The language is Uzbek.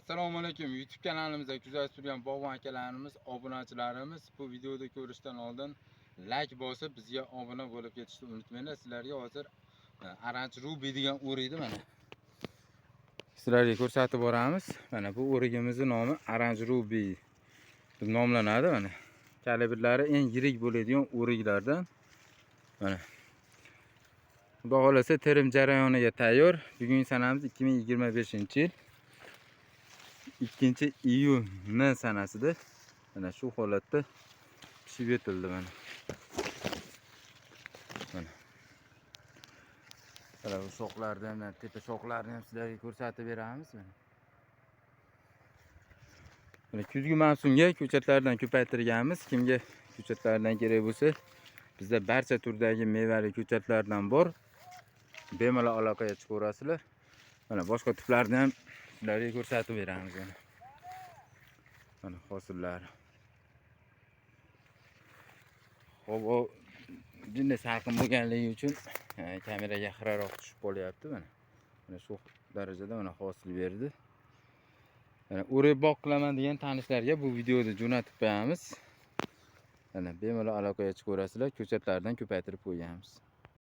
Assalomu alaykum. YouTube kanalimizga kuzatib turgan bog'bon akalarimiz, obunachilarimiz bu videoda ko'rishdan oldin like bosib, bizga obuna bo'lib ketishni unutmanglar. Sizlarga hozir Orange Ruby degan o'rikni mana sizlarga ko'rsatib boramiz. Mana bu o'rigimizning nomi Orange Ruby deb nomlanadi. Mana kalibrlari eng yirik bo'ladigan o'riklardan. Mana Xudo xolasa terim jarayoniga tayyor. Bugungi sanamiz 2025-yil. 2-iyun sanasida mana shu holatda pishib yetildi mana. Mana bu shoxlarni ham, tepa shoxlarni ham sizlarga ko'rsatib beramiz mana. Mana kuzgi mavsumga ko'chatlardan ko'paytirganmiz. Kimga ko'chatlardan kerak bo'lsa, bizda barcha turdagi mevali ko'chatlardan bor. Bemalol aloqaga chiqaverasizlar. Mana boshqa tiplarni ham sizlarga ko'rsatib beramiz mana. Mana hosillari. Hop, jinni salqin bo'lganligi uchun kameraga xiraroq tushib qolyapti mana. Mana shu darajada mana hosil berdi. Mana o'rib boq qilaman degan tanishlarga bu videoni jo'natib qo'yamiz. Mana bemalol aloqaga chiqaverasizlar. Ko'chatlardan ko'paytirib qo'yganmiz.